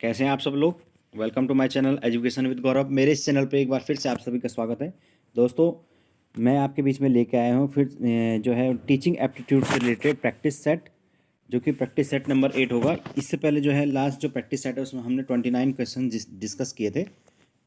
कैसे हैं आप सब लोग। Welcome to my channel education with Gaurav. मेरे इस चैनल पे एक बार फिर से आप सभी का स्वागत है। दोस्तों, मैं आपके बीच में लेके आया हूँ फिर जो है टीचिंग एप्टीट्यूड से रिलेटेड प्रैक्टिस सेट, जो कि प्रैक्टिस सेट नंबर 8 होगा। इससे पहले जो है लास्ट जो प्रैक्टिस सेट है उसमें हमने 29 क्वेश्चन डिस्कस किए थे,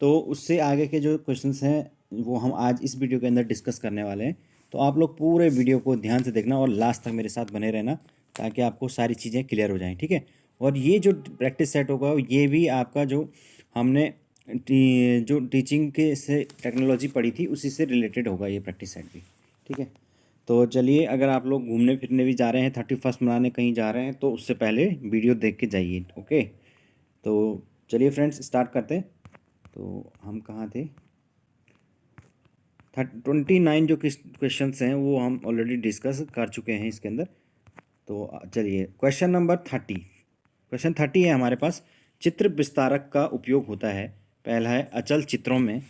तो उससे आगे के जो क्वेश्चंस हैं वो हम आज इस वीडियो के अंदर डिस्कस करने वाले हैं। तो आप लोग पूरे वीडियो को ध्यान से देखना और लास्ट तक मेरे साथ बने रहना, ताकि आपको सारी चीज़ें क्लियर हो जाएं, ठीक है। और ये जो प्रैक्टिस सेट होगा ये भी आपका जो हमने जो टीचिंग के से टेक्नोलॉजी पढ़ी थी उसी से रिलेटेड होगा ये प्रैक्टिस सेट भी, ठीक है। तो चलिए, अगर आप लोग घूमने फिरने भी जा रहे हैं, 31st मनाने कहीं जा रहे हैं, तो उससे पहले वीडियो देख के जाइए, ओके। तो चलिए फ्रेंड्स, स्टार्ट करते हैं। तो हम कहाँ थे? 29 जो क्वेश्चन हैं वो हम ऑलरेडी डिस्कस कर चुके हैं इसके अंदर। तो चलिए, क्वेश्चन नंबर 30। क्वेश्चन 30 है हमारे पास। चित्र विस्तारक का उपयोग होता है। पहला है अचल चित्रों में,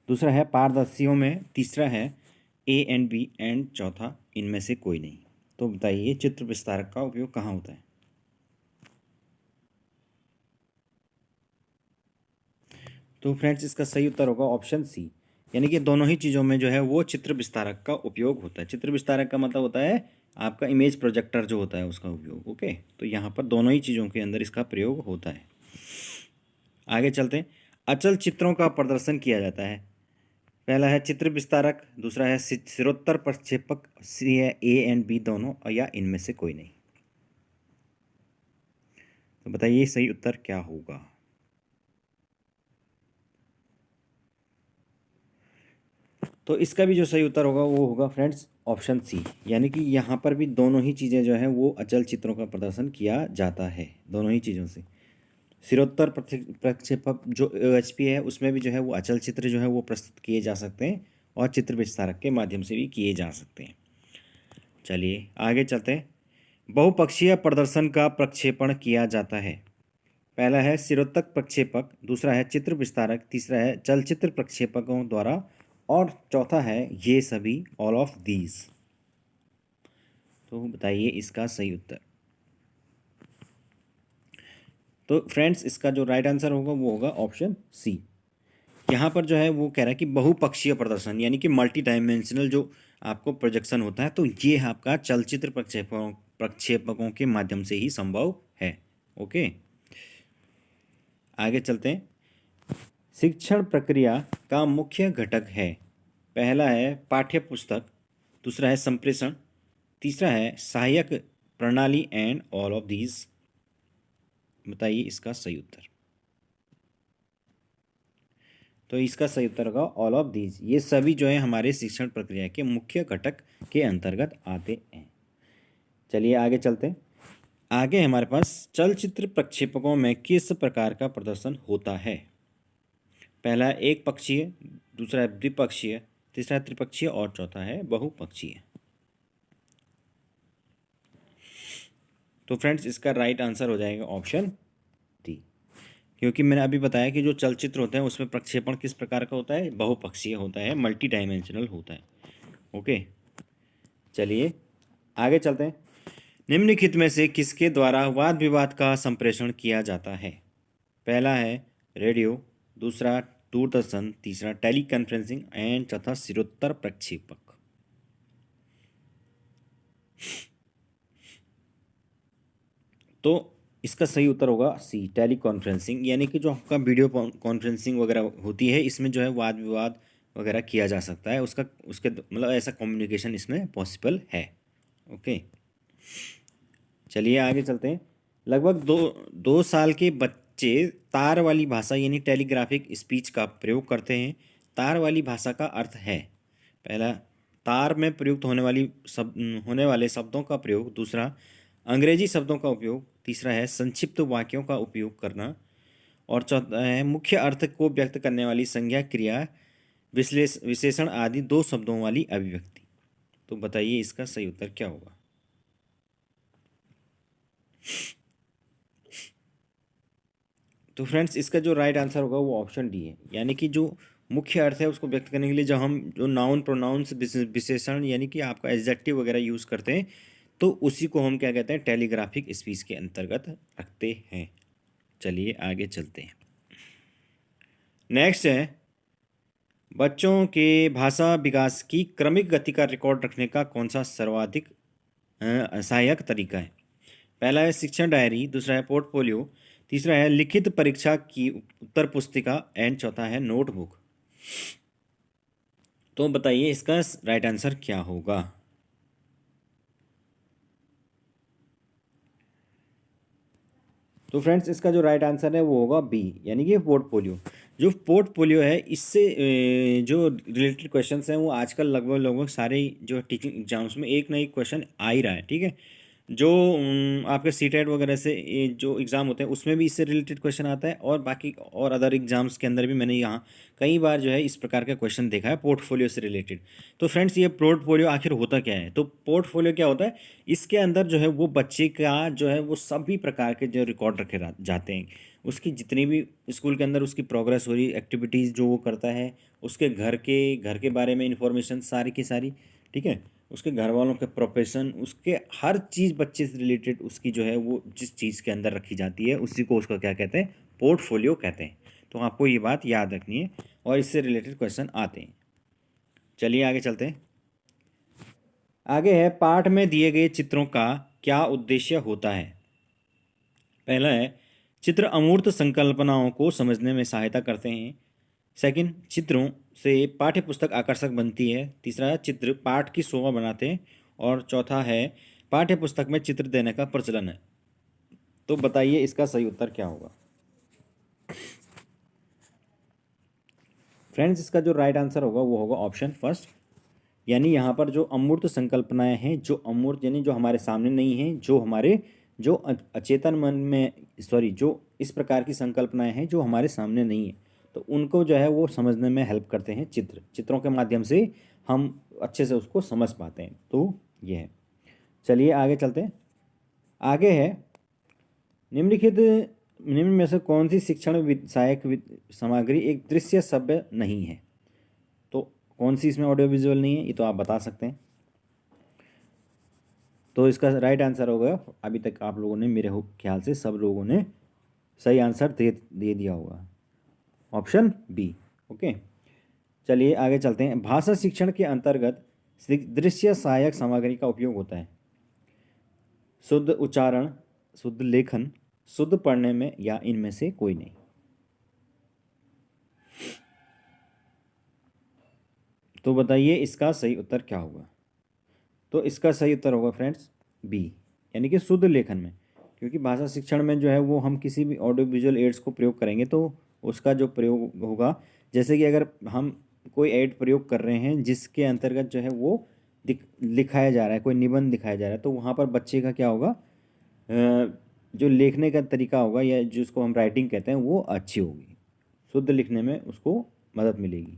दूसरा है पारदर्शियों में, तीसरा है ए एंड बी, एंड चौथा इनमें से कोई नहीं। तो बताइए, चित्र विस्तारक का उपयोग कहाँ होता है? तो फ्रेंड्स, इसका सही उत्तर होगा ऑप्शन सी, यानी कि दोनों ही चीज़ों में जो है वो चित्र विस्तारक का उपयोग होता है। चित्र विस्तारक का मतलब होता है आपका इमेज प्रोजेक्टर जो होता है उसका उपयोग, ओके। तो यहाँ पर दोनों ही चीज़ों के अंदर इसका प्रयोग होता है। आगे चलते हैं। अचल चित्रों का प्रदर्शन किया जाता है। पहला है चित्र विस्तारक, दूसरा है सिरोत्तर प्रक्षेपक, सी है ए एंड बी दोनों, या इनमें से कोई नहीं। तो बताइए सही उत्तर क्या होगा। तो इसका भी जो सही उत्तर होगा वो होगा फ्रेंड्स ऑप्शन सी, यानी कि यहाँ पर भी दोनों ही चीज़ें जो हैं वो अचल चित्रों का प्रदर्शन किया जाता है, दोनों ही चीज़ों से। सिरोत्तर प्रक्षेपक जो OHP है उसमें भी जो है वो अचल चित्र जो है वो प्रस्तुत किए जा सकते हैं, और चित्र विस्तारक के माध्यम से भी किए जा सकते हैं। चलिए आगे चलते हैं। बहुपक्षीय प्रदर्शन का प्रक्षेपण किया जाता है। पहला है सिरोत्तक प्रक्षेपक, दूसरा है चित्र विस्तारक, तीसरा है चलचित्र प्रक्षेपकों द्वारा, और चौथा है ये सभी, ऑल ऑफ दीज। तो बताइए इसका सही उत्तर। तो फ्रेंड्स, इसका जो राइट आंसर होगा वो होगा ऑप्शन सी। यहाँ पर जो है वो कह रहा है कि बहुपक्षीय प्रदर्शन, यानी कि मल्टी डायमेंशनल जो आपको प्रोजेक्शन होता है, तो ये आपका चलचित्र प्रक्षेपकों के माध्यम से ही संभव है, ओके। आगे चलते हैं। शिक्षण प्रक्रिया का मुख्य घटक है। पहला है पाठ्य पुस्तक, दूसरा है संप्रेषण, तीसरा है सहायक प्रणाली, एंड ऑल ऑफ दीज। बताइए इसका सही उत्तर। तो इसका सही उत्तर होगा ऑल ऑफ दीज। ये सभी जो है हमारे शिक्षण प्रक्रिया के मुख्य घटक के अंतर्गत आते हैं। चलिए आगे चलते हैं। आगे हमारे पास चलचित्र प्रक्षेपकों में किस प्रकार का प्रदर्शन होता है। पहला है एक पक्षीय, दूसरा है द्विपक्षीय, तीसरा है त्रिपक्षीय, और चौथा है बहुपक्षीय। तो फ्रेंड्स, इसका राइट आंसर हो जाएगा ऑप्शन डी, क्योंकि मैंने अभी बताया कि जो चलचित्र होते हैं उसमें प्रक्षेपण किस प्रकार का होता है, बहुपक्षीय होता है, मल्टी डायमेंशनल होता है, ओके। चलिए आगे चलते हैं। निम्नलिखित में से किसके द्वारा वाद विवाद का संप्रेषण किया जाता है। पहला है रेडियो, दूसरा दूरदर्शन, तीसरा टेली कॉन्फ्रेंसिंग, एंड चौथा सिरोत्तर प्रक्षेपक। तो इसका सही उत्तर होगा सी, टेली कॉन्फ्रेंसिंग, यानी कि जो आपका वीडियो कॉन्फ्रेंसिंग वगैरह होती है इसमें जो है वाद विवाद वगैरह किया जा सकता है, उसके मतलब ऐसा कम्युनिकेशन इसमें पॉसिबल है, ओके। चलिए आगे चलते हैं। लगभग दो साल के बच्चे तार वाली भाषा यानी टेलीग्राफिक स्पीच का प्रयोग करते हैं। तार वाली भाषा का अर्थ है, पहला तार में प्रयुक्त होने वाले शब्दों का प्रयोग, दूसरा अंग्रेजी शब्दों का उपयोग, तीसरा है संक्षिप्त वाक्यों का उपयोग करना, और चौथा है मुख्य अर्थ को व्यक्त करने वाली संज्ञा, क्रिया, विशेषण आदि दो शब्दों वाली अभिव्यक्ति। तो बताइए इसका सही उत्तर क्या होगा। तो फ्रेंड्स, इसका जो राइट आंसर होगा वो ऑप्शन डी है, यानी कि जो मुख्य अर्थ है उसको व्यक्त करने के लिए जब हम जो नाउन प्रोनाउंस विशेषण यानी कि आपका एडजेक्टिव वगैरह यूज़ करते हैं, तो उसी को हम क्या कहते हैं, टेलीग्राफिक स्पीच के अंतर्गत रखते हैं। चलिए आगे चलते हैं। नेक्स्ट है, बच्चों के भाषा विकास की क्रमिक गति का रिकॉर्ड रखने का कौन सा सर्वाधिक सहायक तरीका है? पहला है शिक्षण डायरी, दूसरा है पोर्टफोलियो, तीसरा है लिखित परीक्षा की उत्तर पुस्तिका एंड चौथा है नोटबुक। तो बताइए इसका राइट आंसर क्या होगा? तो फ्रेंड्स इसका जो राइट आंसर है वो होगा बी, यानी कि पोर्टफोलियो। जो पोर्टफोलियो है इससे जो रिलेटेड क्वेश्चंस हैं वो आजकल लगभग लगभग सारे जो टीचिंग एग्जाम्स में एक ना एक क्वेश्चन आ ही रहा है, ठीक है। जो आपके सीटेट वगैरह से ये जो एग्ज़ाम होते हैं उसमें भी इससे रिलेटेड क्वेश्चन आता है, और बाकी और अदर एग्जाम्स के अंदर भी मैंने यहाँ कई बार जो है इस प्रकार का क्वेश्चन देखा है पोर्टफोलियो से रिलेटेड। तो फ्रेंड्स ये पोर्टफोलियो आखिर होता क्या है? तो पोर्टफोलियो क्या होता है, इसके अंदर जो है वो बच्चे का जो है वो सभी प्रकार के जो रिकॉर्ड रखे जाते हैं, उसकी जितनी भी स्कूल के अंदर उसकी प्रोग्रेस हो रही एक्टिविटीज़ जो वो करता है, उसके घर के बारे में इंफॉर्मेशन सारी की सारी, ठीक है, उसके घर वालों के प्रोफेशन, उसके हर चीज़ बच्चे से रिलेटेड उसकी जो है वो जिस चीज़ के अंदर रखी जाती है उसी को उसका क्या कहते हैं, पोर्टफोलियो कहते हैं। तो आपको ये बात याद रखनी है और इससे रिलेटेड क्वेश्चन आते हैं। चलिए आगे चलते हैं। आगे है, पाठ में दिए गए चित्रों का क्या उद्देश्य होता है? पहला है, चित्र अमूर्त संकल्पनाओं को समझने में सहायता करते हैं। सेकंड, चित्रों से पाठ्य पुस्तक आकर्षक बनती है। तीसरा है, चित्र पाठ की शोभा बनाते हैं। और चौथा है, पाठ्य पुस्तक में चित्र देने का प्रचलन है। तो बताइए इसका सही उत्तर क्या होगा? फ्रेंड्स इसका जो राइट आंसर होगा वो होगा ऑप्शन फर्स्ट, यानी यहाँ पर जो अमूर्त संकल्पनाएं हैं, जो अमूर्त यानी जो हमारे सामने नहीं हैं, जो हमारे जो अचेतन मन में, सॉरी, जो इस प्रकार की संकल्पनाएं हैं जो हमारे सामने नहीं है, तो उनको जो है वो समझने में हेल्प करते हैं चित्रों के माध्यम से हम अच्छे से उसको समझ पाते हैं। तो ये है। चलिए आगे चलते हैं। आगे है, निम्न में से कौन सी शिक्षण सहायक सामग्री एक दृश्य सभ्य नहीं है? तो कौन सी इसमें ऑडियो विजुअल नहीं है, ये तो आप बता सकते हैं। तो इसका राइट आंसर होगा, अभी तक आप लोगों ने, मेरे ख्याल से सब लोगों ने सही आंसर दे दिया होगा, ऑप्शन बी। ओके, चलिए आगे चलते हैं। भाषा शिक्षण के अंतर्गत दृश्य सहायक सामग्री का उपयोग होता है शुद्ध उच्चारण, शुद्ध लेखन, शुद्ध पढ़ने में, या इनमें से कोई नहीं? तो बताइए इसका सही उत्तर क्या होगा? तो इसका सही उत्तर होगा फ्रेंड्स बी, यानी कि शुद्ध लेखन में। क्योंकि भाषा शिक्षण में जो है वो हम किसी भी ऑडियो विजुअल एड्स को प्रयोग करेंगे तो उसका जो प्रयोग होगा, जैसे कि अगर हम कोई एड प्रयोग कर रहे हैं जिसके अंतर्गत जो है वो लिखाया जा रहा है, कोई निबंध दिखाया जा रहा है, तो वहाँ पर बच्चे का क्या होगा, जो लिखने का तरीका होगा या जिसको हम राइटिंग कहते हैं वो अच्छी होगी, शुद्ध लिखने में उसको मदद मिलेगी।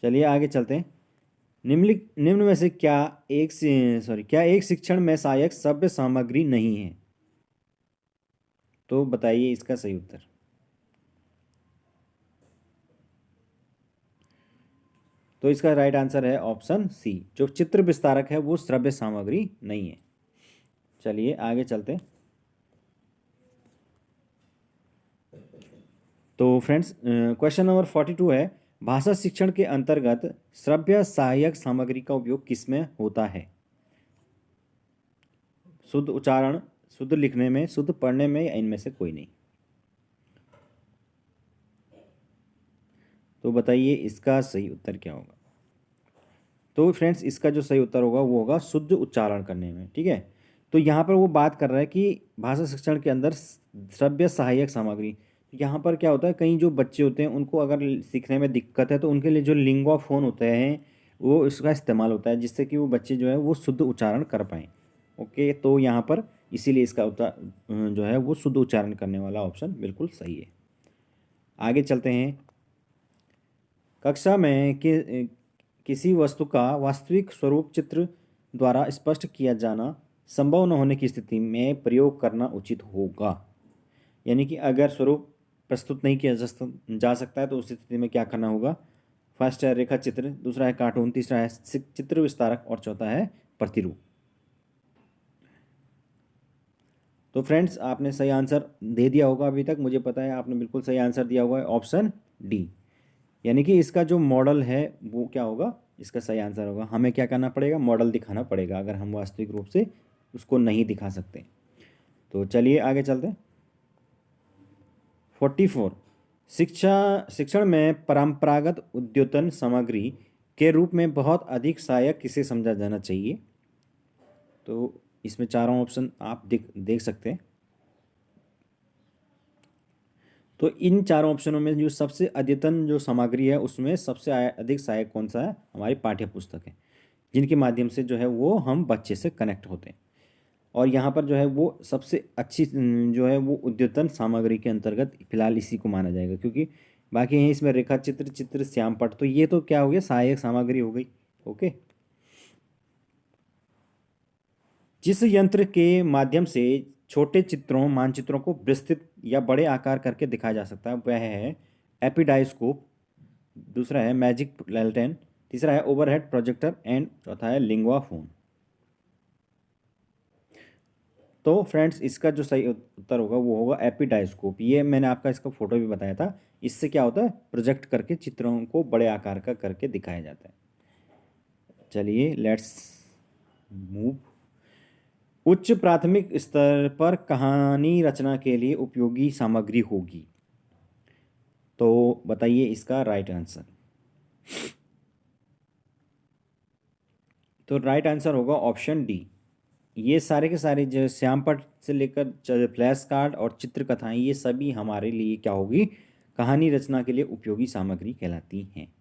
चलिए आगे चलते हैं। निम्न में से क्या एक शिक्षण में सहायक सभ्य सामग्री नहीं है? तो बताइए इसका सही उत्तर। तो इसका राइट आंसर है ऑप्शन सी, जो चित्र विस्तारक है वो श्रव्य सामग्री नहीं है। चलिए आगे चलते हैं। तो फ्रेंड्स क्वेश्चन नंबर 42 है, भाषा शिक्षण के अंतर्गत श्रव्य सहायक सामग्री का उपयोग किसमें होता है? शुद्ध उच्चारण, शुद्ध लिखने में, शुद्ध पढ़ने में, या इनमें से कोई नहीं? तो बताइए इसका सही उत्तर क्या होगा? तो फ्रेंड्स इसका जो सही उत्तर होगा वो होगा शुद्ध उच्चारण करने में, ठीक है। तो यहाँ पर वो बात कर रहा है कि भाषा शिक्षण के अंदर श्रव्य सहायक सामग्री, यहाँ पर क्या होता है, कई जो बच्चे होते हैं उनको अगर सीखने में दिक्कत है तो उनके लिए जो लिंगुआ फोन होते हैं वो इसका इस्तेमाल होता है, जिससे कि वो बच्चे जो है वो शुद्ध उच्चारण कर पाएँ। ओके, तो यहाँ पर इसीलिए इसका उत्तर जो है वो शुद्ध उच्चारण करने वाला ऑप्शन बिल्कुल सही है। आगे चलते हैं। कक्षा में किसी वस्तु का वास्तविक स्वरूप चित्र द्वारा स्पष्ट किया जाना संभव न होने की स्थिति में प्रयोग करना उचित होगा। यानी कि अगर स्वरूप प्रस्तुत नहीं किया जा सकता है तो उस स्थिति में क्या करना होगा? फर्स्ट है रेखा चित्र, दूसरा है कार्टून, तीसरा है चित्र विस्तारक और चौथा है प्रतिरूप। तो फ्रेंड्स आपने सही आंसर दे दिया होगा अभी तक, मुझे पता है आपने बिल्कुल सही आंसर दिया होगा, ऑप्शन डी। यानी कि इसका जो मॉडल है वो क्या होगा, इसका सही आंसर होगा। हमें क्या करना पड़ेगा, मॉडल दिखाना पड़ेगा अगर हम वास्तविक रूप से उसको नहीं दिखा सकते। तो चलिए आगे चलते हैं। 44, शिक्षण में परंपरागत उद्योतन सामग्री के रूप में बहुत अधिक सहायक किसे समझा जाना चाहिए। तो इसमें चारों ऑप्शन आप देख सकते हैं। तो इन चारों ऑप्शनों में जो सबसे अद्यतन जो सामग्री है उसमें सबसे अधिक सहायक कौन सा है, हमारी पाठ्य पुस्तक है, जिनके माध्यम से जो है वो हम बच्चे से कनेक्ट होते हैं। और यहाँ पर जो है वो सबसे अच्छी जो है वो उद्यतन सामग्री के अंतर्गत फिलहाल इसी को माना जाएगा, क्योंकि बाकी हैं इसमें रेखा चित्र, चित्र, श्यामपट, तो ये तो क्या हो गया, सहायक सामग्री हो गई। ओके। जिस यंत्र के माध्यम से छोटे चित्रों मानचित्रों को विस्तृत या बड़े आकार करके दिखाया जा सकता है वह है एपिडायोस्कोप, दूसरा है मैजिक लैलटेन, तीसरा है ओवरहेड प्रोजेक्टर एंड चौथा है लिंगुआ फोन। तो फ्रेंड्स इसका जो सही उत्तर होगा वो होगा एपिडायोस्कोप। ये मैंने आपका इसका फोटो भी बताया था। इससे क्या होता है, प्रोजेक्ट करके चित्रों को बड़े आकार का करके दिखाया जाता है। चलिए लेट्स मूव। उच्च प्राथमिक स्तर पर कहानी रचना के लिए उपयोगी सामग्री होगी। तो बताइए इसका राइट आंसर। तो राइट आंसर होगा ऑप्शन डी। ये सारे के सारे जो श्यामपट से लेकर फ्लैश कार्ड और चित्रकथाएं, ये सभी हमारे लिए क्या होगी, कहानी रचना के लिए उपयोगी सामग्री कहलाती हैं।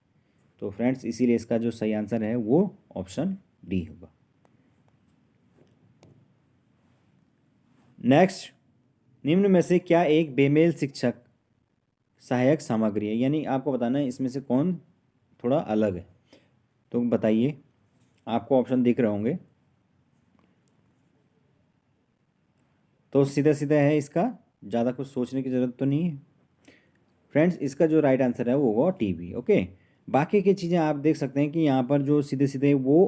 तो फ्रेंड्स इसीलिए इसका जो सही आंसर है वो ऑप्शन डी होगा। नेक्स्ट, निम्न में से क्या एक बेमेल शिक्षक सहायक सामग्री है, यानी आपको बताना है इसमें से कौन थोड़ा अलग है। तो बताइए, आपको ऑप्शन दिख रहे होंगे। तो सीधा सीधा है इसका, ज़्यादा कुछ सोचने की ज़रूरत तो नहीं है। फ्रेंड्स इसका जो राइट आंसर है वो होगा टीवी। ओके। बाकी की चीज़ें आप देख सकते हैं कि यहाँ पर जो सीधे सीधे वो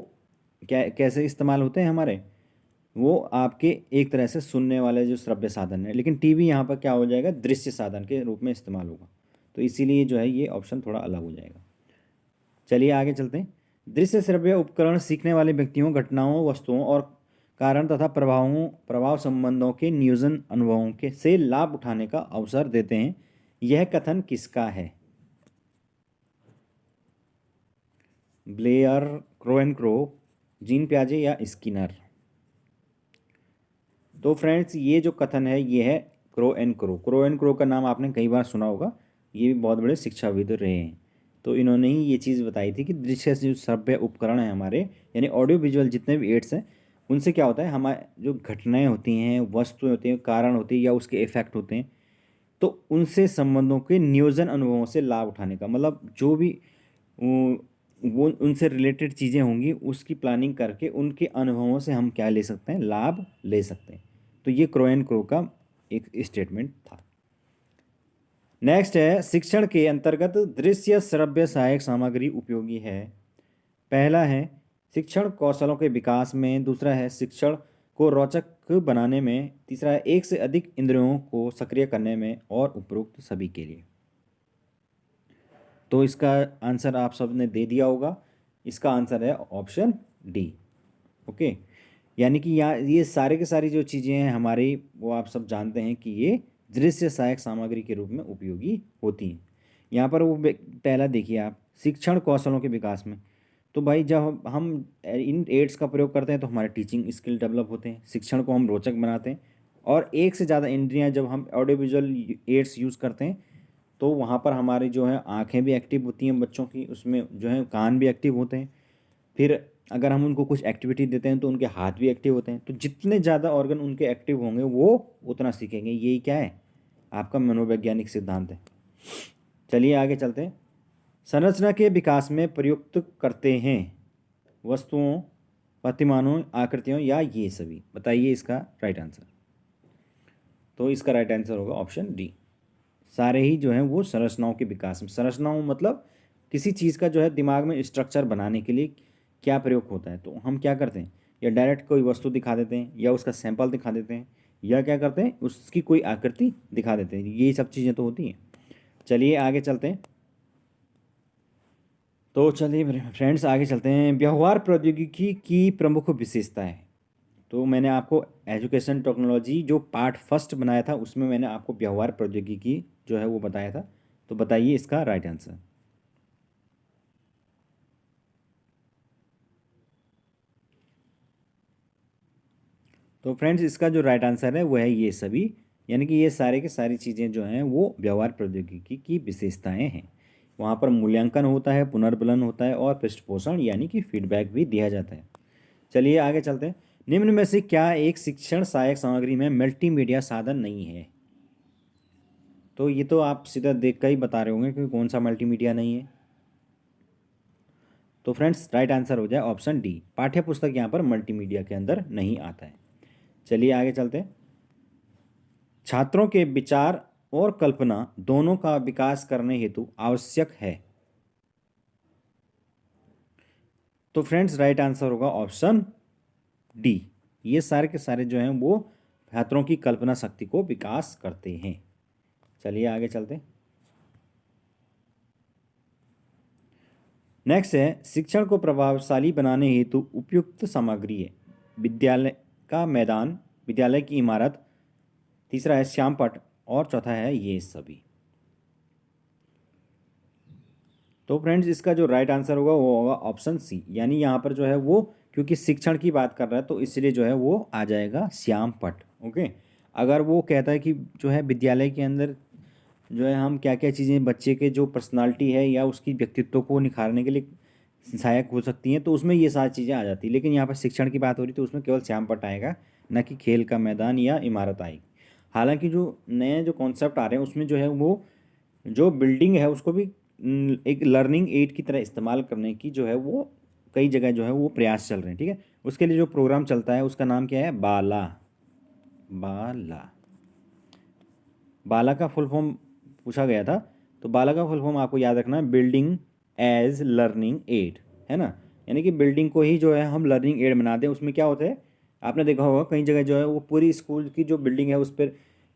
क्या कैसे इस्तेमाल होते हैं हमारे, वो आपके एक तरह से सुनने वाले जो श्रव्य साधन है, लेकिन टीवी यहाँ पर क्या हो जाएगा, दृश्य साधन के रूप में इस्तेमाल होगा। तो इसीलिए जो है ये ऑप्शन थोड़ा अलग हो जाएगा। चलिए आगे चलते हैं। दृश्य श्रव्य उपकरण सीखने वाले व्यक्तियों, घटनाओं, वस्तुओं और कारण तथा प्रभाव संबंधों के नियोजन अनुभवों के से लाभ उठाने का अवसर देते हैं। यह कथन किसका है, ब्लेयर, क्रो, जीन प्याजे या स्किनर। तो फ्रेंड्स ये जो कथन है ये है क्रो का नाम आपने कई बार सुना होगा। ये भी बहुत बड़े शिक्षाविद रहे हैं। तो इन्होंने ही ये चीज़ बताई थी कि दृश्य से जो श्रव्य उपकरण है हमारे, यानी ऑडियो विजुअल जितने भी एड्स हैं, उनसे क्या होता है, हमारे जो घटनाएं होती हैं, वस्तुएं होती हैं, कारण होती हैं या उसके इफेक्ट होते हैं, तो उनसे संबंधों के नियोजन अनुभवों से लाभ उठाने का मतलब जो भी वो उनसे रिलेटेड चीज़ें होंगी उसकी प्लानिंग करके उनके अनुभवों से हम क्या ले सकते हैं, लाभ ले सकते हैं। तो ये क्रो का एक स्टेटमेंट था। नेक्स्ट है, शिक्षण के अंतर्गत दृश्य श्रव्य सहायक सामग्री उपयोगी है। पहला है शिक्षण कौशलों के विकास में, दूसरा है शिक्षण को रोचक बनाने में, तीसरा है एक से अधिक इंद्रियों को सक्रिय करने में, और उपरोक्त सभी के लिए। तो इसका आंसर आप सब ने दे दिया होगा। इसका आंसर है ऑप्शन डी। ओके। यानी कि यहाँ ये सारे के सारी जो चीज़ें हैं हमारी, वो आप सब जानते हैं कि ये दृश्य सहायक सामग्री के रूप में उपयोगी होती हैं। यहाँ पर वो पहला देखिए आप, शिक्षण कौशलों के विकास में, तो भाई जब हम इन एड्स का प्रयोग करते हैं तो हमारे टीचिंग स्किल डेवलप होते हैं, शिक्षण को हम रोचक बनाते हैं। और एक से ज़्यादा इंद्रियाँ जब हम ऑडियो विजुअल एड्स यूज़ करते हैं तो वहाँ पर हमारी जो है आँखें भी एक्टिव होती हैं बच्चों की, उसमें जो है कान भी एक्टिव होते हैं। फिर अगर हम उनको कुछ एक्टिविटी देते हैं तो उनके हाथ भी एक्टिव होते हैं। तो जितने ज़्यादा ऑर्गन उनके एक्टिव होंगे वो उतना सीखेंगे। यही क्या है, आपका मनोवैज्ञानिक सिद्धांत है। चलिए आगे चलते हैं। संरचना के विकास में प्रयुक्त करते हैं वस्तुओं, प्रतिमानों, आकृतियों या ये सभी। बताइए इसका राइट आंसर। तो इसका राइट आंसर होगा ऑप्शन डी। सारे ही जो हैं वो संरचनाओं के विकास में, संरचनाओं मतलब किसी चीज़ का जो है दिमाग में स्ट्रक्चर बनाने के लिए क्या प्रयोग होता है। तो हम क्या करते हैं, या डायरेक्ट कोई वस्तु दिखा देते हैं या उसका सैंपल दिखा देते हैं, या क्या करते हैं, उसकी कोई आकृति दिखा देते हैं। ये सब चीज़ें तो होती हैं। चलिए आगे चलते हैं। तो चलिए फ्रेंड्स आगे चलते हैं। व्यवहार प्रौद्योगिकी की प्रमुख विशेषताएं। तो मैंने आपको एजुकेशन टेक्नोलॉजी जो पार्ट फर्स्ट बनाया था उसमें मैंने आपको व्यवहार प्रौद्योगिकी जो है वो बताया था। तो बताइए इसका राइट आंसर। तो फ्रेंड्स इसका जो राइट आंसर है वो है ये सभी, यानी कि ये सारे के सारी चीज़ें जो हैं वो व्यवहार प्रौद्योगिकी की विशेषताएं हैं। वहाँ पर मूल्यांकन होता है, पुनर्बलन होता है और पृष्ठपोषण यानी कि फीडबैक भी दिया जाता है। चलिए आगे चलते हैं। निम्न में से क्या एक शिक्षण सहायक सामग्री में मल्टीमीडिया साधन नहीं है? तो ये तो आप सीधा देख कर ही बता रहे होंगे कि कौन सा मल्टीमीडिया नहीं है। तो फ्रेंड्स राइट आंसर हो जाए ऑप्शन डी, पाठ्य पुस्तक यहाँ पर मल्टीमीडिया के अंदर नहीं आता है। चलिए आगे चलते हैं। छात्रों के विचार और कल्पना दोनों का विकास करने हेतु आवश्यक है। तो फ्रेंड्स राइट आंसर होगा ऑप्शन डी। ये सारे के सारे जो हैं वो छात्रों की कल्पना शक्ति को विकास करते हैं। चलिए आगे चलते हैं। नेक्स्ट है शिक्षण को प्रभावशाली बनाने हेतु उपयुक्त सामग्री है। विद्यालय का मैदान, विद्यालय की इमारत, तीसरा है श्यामपट्ट और चौथा है ये सभी। तो फ्रेंड्स इसका जो राइट आंसर होगा वो होगा ऑप्शन सी, यानी यहाँ पर जो है वो क्योंकि शिक्षण की बात कर रहा है तो इसलिए जो है वो आ जाएगा श्यामपट्ट। ओके, अगर वो कहता है कि जो है विद्यालय के अंदर जो है हम क्या क्या चीज़ें बच्चे के जो पर्सनालिटी है या उसकी व्यक्तित्व को निखारने के लिए सहायक हो सकती हैं तो उसमें ये सारी चीज़ें आ जाती है। लेकिन यहाँ पर शिक्षण की बात हो रही तो उसमें केवल श्यामपट्ट आएगा, न कि खेल का मैदान या इमारत आएगी। हालांकि जो नए जो कॉन्सेप्ट आ रहे हैं उसमें जो है वो जो बिल्डिंग है उसको भी एक लर्निंग एड की तरह इस्तेमाल करने की जो है वो कई जगह जो है वो प्रयास चल रहे हैं। ठीक है, उसके लिए जो प्रोग्राम चलता है उसका नाम क्या है, बाला। बाला, बाला का फुल फॉर्म पूछा गया था तो बाला का फुल फॉर्म आपको याद रखना है, बिल्डिंग एज लर्निंग एड, है ना। यानी कि बिल्डिंग को ही जो है हम लर्निंग एड बना दें। उसमें क्या होता है, आपने देखा होगा कई जगह जो है वो पूरी स्कूल की जो बिल्डिंग है उस पर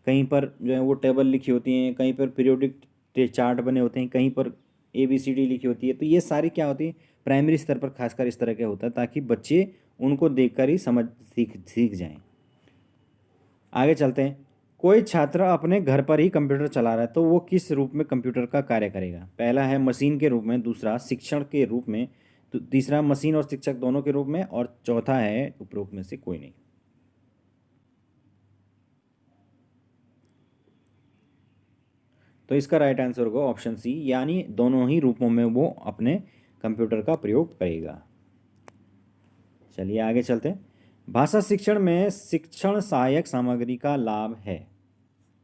कहीं पर जो है वो टेबल लिखी होती हैं, कहीं पर पीरियोडिक चार्ट बने होते हैं, कहीं पर ABCD लिखी होती है। तो ये सारी क्या होती है, प्राइमरी स्तर पर खासकर इस तरह के होता है ताकि बच्चे उनको देखकर ही समझ सीख सीख जाएं। आगे चलते हैं। कोई छात्र अपने घर पर ही कंप्यूटर चला रहा है तो वो किस रूप में कंप्यूटर का कार्य करेगा? पहला है मशीन के रूप में, दूसरा शिक्षण के रूप में, तो तीसरा मशीन और शिक्षक दोनों के रूप में और चौथा है उपरोक्त में से कोई नहीं। तो इसका राइट आंसर होगा ऑप्शन सी, यानी दोनों ही रूपों में वो अपने कंप्यूटर का प्रयोग करेगा। चलिए आगे चलते हैं। भाषा शिक्षण में शिक्षण सहायक सामग्री का लाभ है।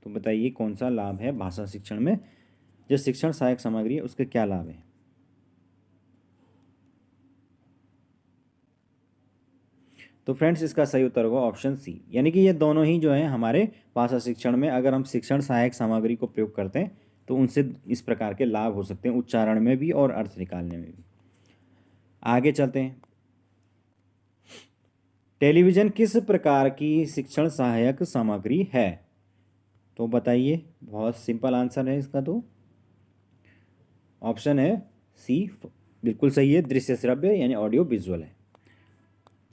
तो बताइए कौन सा लाभ है भाषा शिक्षण में, जो शिक्षण सहायक सामग्री है उसके क्या लाभ है? तो फ्रेंड्स इसका सही उत्तर होगा ऑप्शन सी, यानी कि ये दोनों ही जो है हमारे भाषा शिक्षण में अगर हम शिक्षण सहायक सामग्री को प्रयोग करते हैं तो उनसे इस प्रकार के लाभ हो सकते हैं, उच्चारण में भी और अर्थ निकालने में भी। आगे चलते हैं। टेलीविज़न किस प्रकार की शिक्षण सहायक सामग्री है? तो बताइए, बहुत सिंपल आंसर है इसका। तो ऑप्शन है सी, बिल्कुल सही है, दृश्य श्रव्य यानी ऑडियो विजुअल है।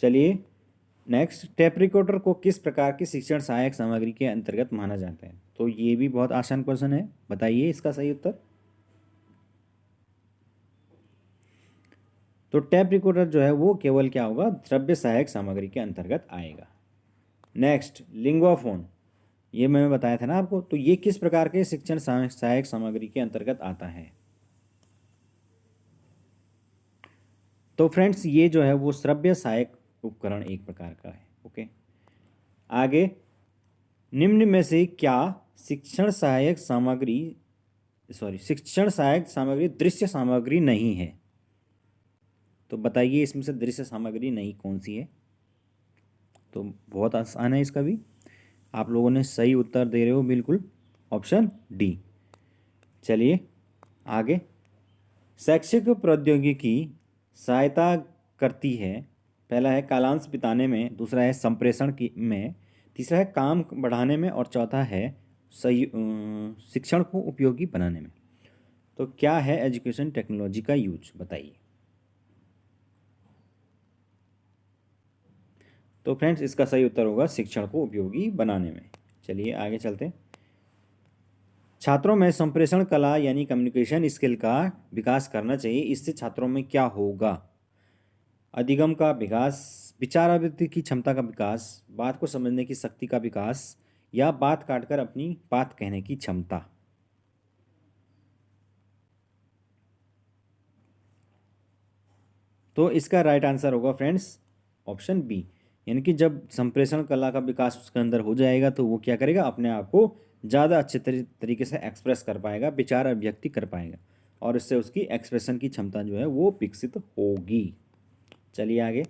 चलिए नेक्स्ट, टेप रिकॉर्डर को किस प्रकार की शिक्षण सहायक सामग्री के अंतर्गत माना जाता है? तो ये भी बहुत आसान क्वेश्चन है, बताइए इसका सही उत्तर। तो टैप रिकॉर्डर जो है वो केवल क्या होगा, श्रव्य सहायक सामग्री के अंतर्गत आएगा। नेक्स्ट, लिंगुआफोन, ये मैंने बताया था ना आपको, तो ये किस प्रकार के शिक्षण सहायक सामग्री के अंतर्गत आता है? तो फ्रेंड्स ये जो है वो श्रव्य सहायक उपकरण एक प्रकार का है। ओके, आगे, निम्न में से क्या शिक्षण सहायक सामग्री शिक्षण सहायक सामग्री दृश्य सामग्री नहीं है? तो बताइए इसमें से दृश्य सामग्री नहीं कौन सी है? तो बहुत आसान है इसका भी, आप लोगों ने सही उत्तर दे रहे हो बिल्कुल, ऑप्शन डी। चलिए आगे, शैक्षिक प्रौद्योगिकी सहायता करती है। पहला है कालांश बिताने में, दूसरा है संप्रेषण की में, तीसरा है काम बढ़ाने में, और चौथा है सही शिक्षण को उपयोगी बनाने में। तो क्या है एजुकेशन टेक्नोलॉजी का यूज, बताइए। तो फ्रेंड्स इसका सही उत्तर होगा शिक्षण को उपयोगी बनाने में। चलिए आगे चलते हैं। छात्रों में संप्रेषण कला यानी कम्युनिकेशन स्किल का विकास करना चाहिए। इससे छात्रों में क्या होगा? अधिगम का विकास, विचारावृत्ति की क्षमता का विकास, बात को समझने की शक्ति का विकास, या बात काटकर अपनी बात कहने की क्षमता। तो इसका राइट आंसर होगा फ्रेंड्स ऑप्शन बी, यानी कि जब संप्रेषण कला का विकास उसके अंदर हो जाएगा तो वो क्या करेगा, अपने आप को ज़्यादा अच्छे तरीके से एक्सप्रेस कर पाएगा, विचार अभिव्यक्ति कर पाएगा, और इससे उसकी एक्सप्रेशन की क्षमता जो है वो विकसित होगी। चलिए आगे।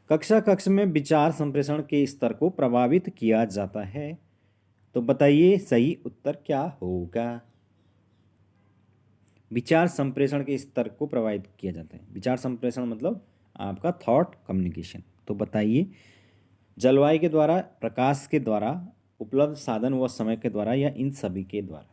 कक्ष में विचार संप्रेषण के स्तर को प्रभावित किया जाता है। तो बताइए सही उत्तर क्या होगा? विचार संप्रेषण के स्तर को प्रभावित किया जाता है। विचार संप्रेषण मतलब आपका थॉट कम्युनिकेशन। तो बताइए, जलवायु के द्वारा, प्रकाश के द्वारा, उपलब्ध साधन व समय के द्वारा, या इन सभी के द्वारा।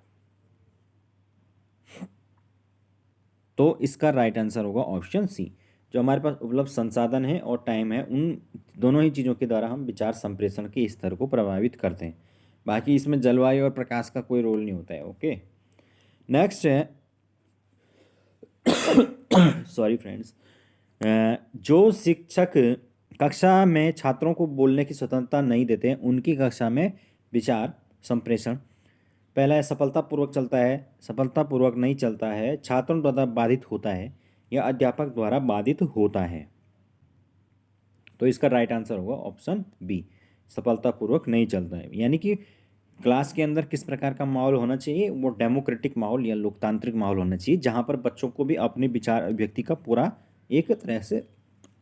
तो इसका राइट आंसर होगा ऑप्शन सी। जो हमारे पास उपलब्ध संसाधन है और टाइम है, उन दोनों ही चीज़ों के द्वारा हम विचार संप्रेषण के स्तर को प्रभावित करते हैं। बाकी इसमें जलवायु और प्रकाश का कोई रोल नहीं होता है। ओके, नेक्स्ट है सॉरी फ्रेंड्स, जो शिक्षक कक्षा में छात्रों को बोलने की स्वतंत्रता नहीं देते हैं, उनकी कक्षा में विचार संप्रेषण पहला है सफलतापूर्वक चलता है, सफलतापूर्वक नहीं चलता है, छात्रों द्वारा बाधित होता है, या अध्यापक द्वारा बाधित होता है। तो इसका राइट आंसर होगा ऑप्शन बी, सफलतापूर्वक नहीं चलता है। यानी कि क्लास के अंदर किस प्रकार का माहौल होना चाहिए, वो डेमोक्रेटिक माहौल या लोकतांत्रिक माहौल होना चाहिए, जहाँ पर बच्चों को भी अपने विचार अभिव्यक्ति का पूरा एक तरह से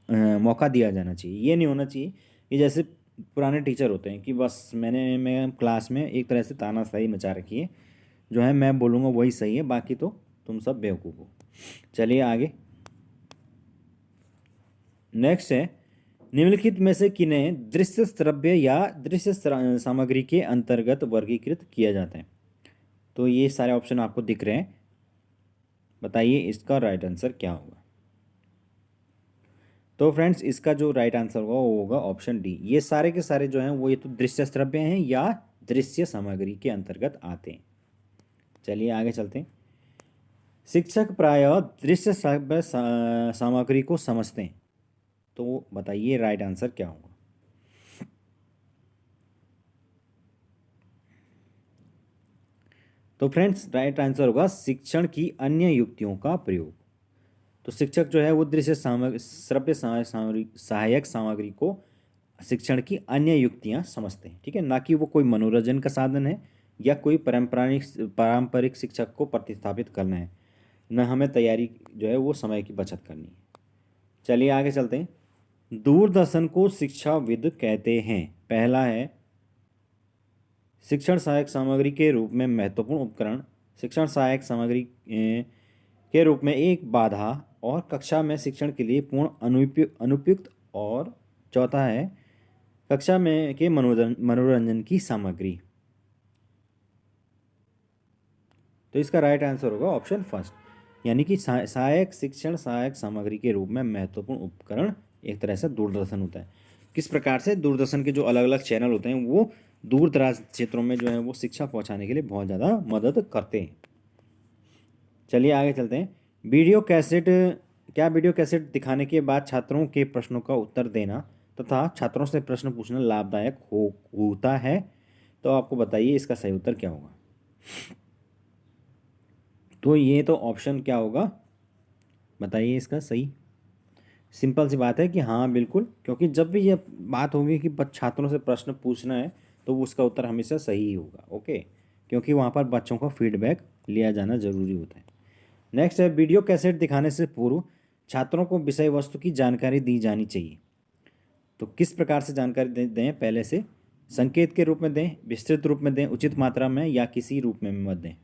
मौका दिया जाना चाहिए। ये नहीं होना चाहिए कि जैसे पुराने टीचर होते हैं कि बस मैं क्लास में एक तरह से तानाशाही मचा रखी है, जो है मैं बोलूँगा वही सही है, बाकी तो तुम सब बेवकूफ़ हो। चलिए आगे। नेक्स्ट है, निम्नलिखित में से किन्हें दृश्य श्रव्य या दृश्य सामग्री के अंतर्गत वर्गीकृत किया जाता है? तो ये सारे ऑप्शन आपको दिख रहे हैं, बताइए इसका राइट आंसर क्या होगा? तो फ्रेंड्स इसका जो राइट आंसर होगा वो होगा ऑप्शन डी। ये सारे के सारे जो हैं वो ये तो दृश्य श्रव्य हैं या दृश्य सामग्री के अंतर्गत आते हैं। चलिए आगे चलते हैं। शिक्षक प्रायः दृश्य श्रव्य सामग्री को समझते हैं। तो बताइए राइट आंसर क्या होगा? तो फ्रेंड्स राइट आंसर होगा शिक्षण की अन्य युक्तियों का प्रयोग। तो शिक्षक जो है वो दृश्य श्रव्य सहायक सामग्री को शिक्षण की अन्य युक्तियां समझते हैं, ठीक है, ना कि वो कोई मनोरंजन का साधन है या कोई पारंपरिक शिक्षक को प्रतिस्थापित करना है, न हमें तैयारी जो है वो समय की बचत करनी है। चलिए आगे चलते हैं। दूरदर्शन को शिक्षाविद कहते हैं। पहला है शिक्षण सहायक सामग्री के रूप में महत्वपूर्ण उपकरण, शिक्षण सहायक सामग्री के रूप में एक बाधा, और कक्षा में शिक्षण के लिए पूर्ण अनुपयुक्त, और चौथा है कक्षा में के मनोरंजन की सामग्री। तो इसका राइट आंसर होगा ऑप्शन फर्स्ट, यानी कि सहायक शिक्षण सहायक सामग्री के रूप में महत्वपूर्ण उपकरण एक तरह से दूरदर्शन होता है। किस प्रकार से दूरदर्शन के जो अलग अलग चैनल होते हैं वो दूर दराज क्षेत्रों में जो है वो शिक्षा पहुंचाने के लिए बहुत ज़्यादा मदद करते हैं। चलिए आगे चलते हैं। वीडियो कैसेट दिखाने के बाद छात्रों के प्रश्नों का उत्तर देना तथा छात्रों से प्रश्न पूछना लाभदायक होता है? तो आपको बताइए इसका सही उत्तर क्या होगा? तो ये तो ऑप्शन क्या होगा, बताइए इसका सही। सिंपल सी बात है कि हाँ बिल्कुल, क्योंकि जब भी ये बात होगी कि छात्रों से प्रश्न पूछना है तो उसका उत्तर हमेशा सही ही होगा। ओके, क्योंकि वहाँ पर बच्चों का फीडबैक लिया जाना ज़रूरी होता है। नेक्स्ट है, वीडियो कैसेट दिखाने से पूर्व छात्रों को विषय वस्तु की जानकारी दी जानी चाहिए। तो किस प्रकार से जानकारी दें? पहले से संकेत के रूप में दें, विस्तृत रूप में दें, उचित मात्रा में, या किसी रूप में मत दें?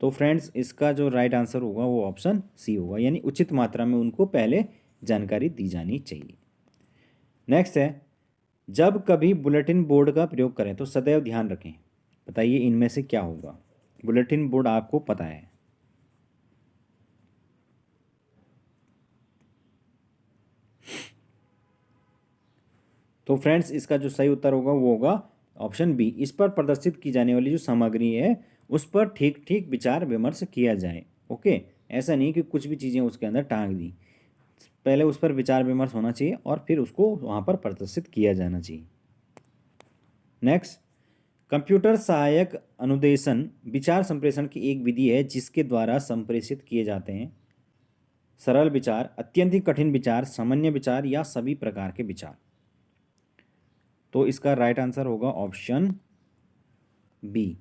तो फ्रेंड्स इसका जो राइट आंसर होगा वो ऑप्शन सी होगा, यानी उचित मात्रा में उनको पहले जानकारी दी जानी चाहिए। नेक्स्ट है, जब कभी बुलेटिन बोर्ड का प्रयोग करें तो सदैव ध्यान रखें। बताइए इनमें से क्या होगा। बुलेटिन बोर्ड आपको पता है। तो फ्रेंड्स इसका जो सही उत्तर होगा वो होगा ऑप्शन बी। इस पर प्रदर्शित की जाने वाली जो सामग्री है उस पर ठीक ठीक विचार विमर्श किया जाए। ओके, ऐसा नहीं कि कुछ भी चीज़ें उसके अंदर टांग दी, पहले उस पर विचार विमर्श होना चाहिए और फिर उसको वहाँ पर प्रदर्शित किया जाना चाहिए। नेक्स्ट, कंप्यूटर सहायक अनुदेशन विचार संप्रेषण की एक विधि है जिसके द्वारा संप्रेषित किए जाते हैं सरल विचार, अत्यंत कठिन विचार, सामान्य विचार या सभी प्रकार के विचार। तो इसका राइट आंसर होगा ऑप्शन बी,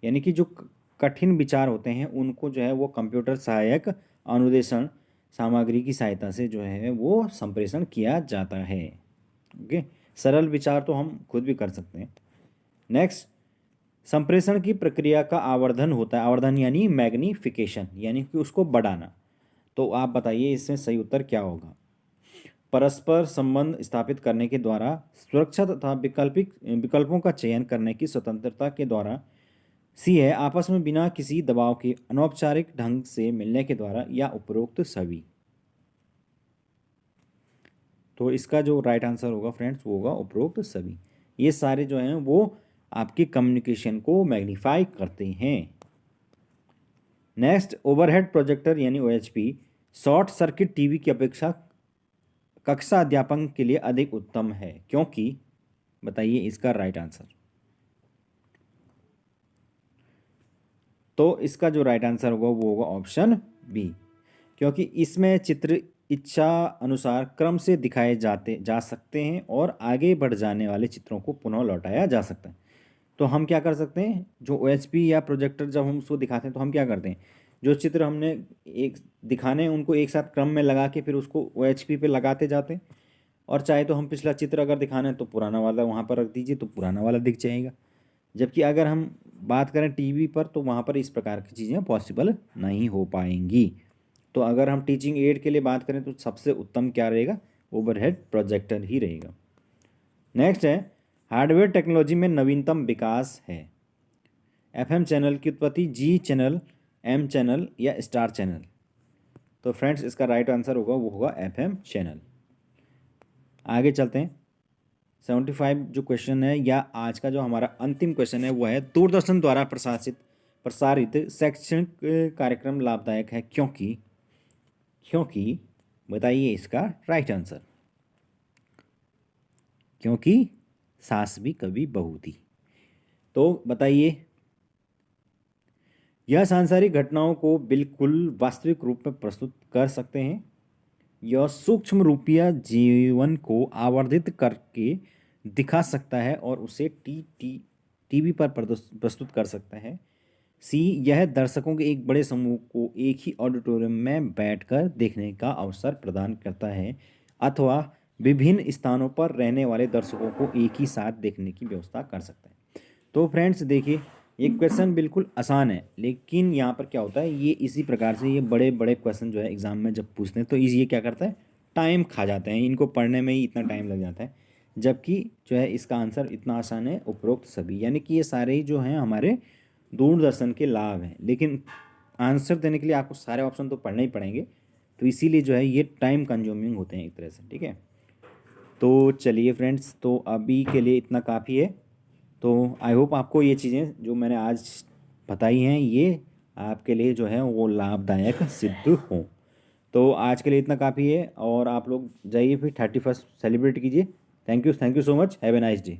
यानी कि जो कठिन विचार होते हैं उनको जो है वो कंप्यूटर सहायक अनुदेशन सामग्री की सहायता से जो है वो संप्रेषण किया जाता है। ओके, सरल विचार तो हम खुद भी कर सकते हैं। नेक्स्ट, संप्रेषण की प्रक्रिया का आवर्धन होता है, आवर्धन यानी मैग्निफिकेशन, यानी कि उसको बढ़ाना। तो आप बताइए इसमें सही उत्तर क्या होगा। परस्पर संबंध स्थापित करने के द्वारा, सुरक्षा तथा विकल्पों का चयन करने की स्वतंत्रता के द्वारा, सी है आपस में बिना किसी दबाव के अनौपचारिक ढंग से मिलने के द्वारा, या उपरोक्त सभी। तो इसका जो राइट आंसर होगा फ्रेंड्स वो होगा उपरोक्त सभी। ये सारे जो हैं वो आपकी कम्युनिकेशन को मैग्नीफाई करते हैं। नेक्स्ट, ओवरहेड प्रोजेक्टर यानी ओएचपी शॉर्ट सर्किट टीवी की अपेक्षा कक्षा अध्यापन के लिए अधिक उत्तम है, क्योंकि बताइए इसका राइट आंसर। तो इसका जो राइट आंसर होगा वो होगा ऑप्शन बी, क्योंकि इसमें चित्र इच्छा अनुसार क्रम से दिखाए जा सकते हैं और आगे बढ़ जाने वाले चित्रों को पुनः लौटाया जा सकता है। तो हम क्या कर सकते हैं, जो ओएचपी या प्रोजेक्टर जब हम उसको दिखाते हैं तो हम क्या करते हैं, जो चित्र हमने एक दिखाने हैं उनको एक साथ क्रम में लगा के फिर उसको ओएचपी पे लगाते जाते हैं। और चाहे तो हम पिछला चित्र अगर दिखाना है तो पुराना वाला वहाँ पर रख दीजिए, तो पुराना वाला दिख जाएगा। जबकि अगर हम बात करें टीवी पर तो वहाँ पर इस प्रकार की चीज़ें पॉसिबल नहीं हो पाएंगी। तो अगर हम टीचिंग एड के लिए बात करें तो सबसे उत्तम क्या रहेगा, ओवरहेड प्रोजेक्टर ही रहेगा। नेक्स्ट है, हार्डवेयर टेक्नोलॉजी में नवीनतम विकास है। एफएम चैनल की उत्पत्ति, जी चैनल, एम चैनल या स्टार चैनल। तो फ्रेंड्स इसका राइट आंसर होगा वो होगा एफएम चैनल। आगे चलते हैं। 75 जो क्वेश्चन है या आज का जो हमारा अंतिम क्वेश्चन है वो है, दूरदर्शन द्वारा प्रसारित शैक्षणिक कार्यक्रम लाभदायक है क्योंकि क्योंकि बताइए इसका राइट आंसर। क्योंकि सास भी कभी बहू थी। तो बताइए, यह सांसारिक घटनाओं को बिल्कुल वास्तविक रूप में प्रस्तुत कर सकते हैं। यह सूक्ष्म रूपीय जीवन को आवर्धित करके दिखा सकता है और उसे टीवी पर प्रस्तुत कर सकता है। सी, यह दर्शकों के एक बड़े समूह को एक ही ऑडिटोरियम में बैठकर देखने का अवसर प्रदान करता है, अथवा विभिन्न स्थानों पर रहने वाले दर्शकों को एक ही साथ देखने की व्यवस्था कर सकता है। तो फ्रेंड्स देखिए, ये क्वेश्चन बिल्कुल आसान है, लेकिन यहाँ पर क्या होता है, ये इसी प्रकार से ये बड़े बड़े क्वेश्चन जो है एग्जाम में जब पूछते हैं तो ये क्या करता है, टाइम खा जाते हैं, इनको पढ़ने में ही इतना टाइम लग जाता है। जबकि जो है इसका आंसर इतना आसान है, उपरोक्त सभी, यानी कि ये सारे ही जो हैं हमारे दूरदर्शन के लाभ हैं। लेकिन आंसर देने के लिए आपको सारे ऑप्शन तो पढ़ने ही पड़ेंगे, तो इसीलिए जो है ये टाइम कंज्यूमिंग होते हैं एक तरह से। ठीक है, तो चलिए फ्रेंड्स, तो अभी के लिए इतना काफ़ी है। तो आई होप आपको ये चीज़ें जो मैंने आज बताई हैं ये आपके लिए जो है वो लाभदायक सिद्ध हों। तो आज के लिए इतना काफ़ी है और आप लोग जाइए फिर 31 सेलिब्रेट कीजिए। Thank you so much, have a nice day.